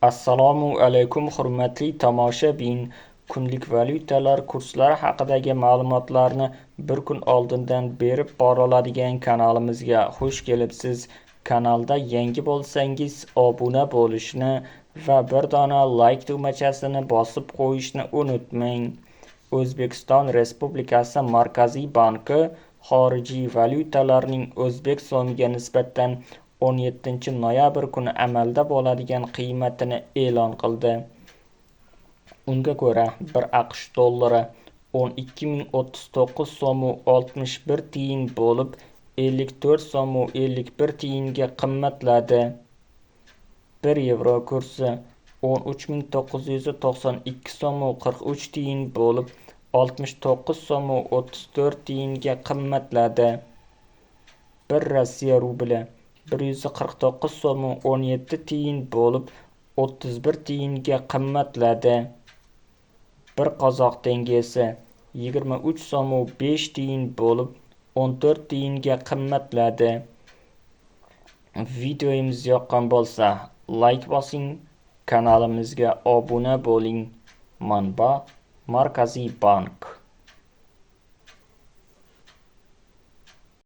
Assalomu alaykum hurmatli tomoshabin. Kunlik valyutalar kurslari haqidagi ma'lumotlarni bir kun oldindan berib boriladigan kanalimizga xush kelibsiz. Kanalda yangi bo'lsangiz obuna bo'lishni va bir dona like tugmachasini bosib qo'yishni unutmang. O'zbekiston Respublikasi Markaziy banki xorijiy valyutalarning o'zbek so'miga nisbatan 17 noyabr kuni amalda bo'ladigan qiymatini e'lon qildi. Unga ko'ra 1 AQSh dollari 12.039 so'm 61 tiyin bo'lib 54 so'm 51 tiyinga qimmatladi. 1 yevro kursi 13.992 so'm 43 tiyin bo'lib 69 so'm 34 tiyinga qimmatladi. 1 Rossiya rubli 149 so'm 17 tiyin bo'lib 31 tiyinga qimmatladi. 1 qozoq tengesi 23 so'm 5 tiyin bo'lib 14 tiyinga qimmatladi. Videomiz yoqqan bo'lsa like bosing, kanalimizga obuna bo'ling. Manba Markaziy bank.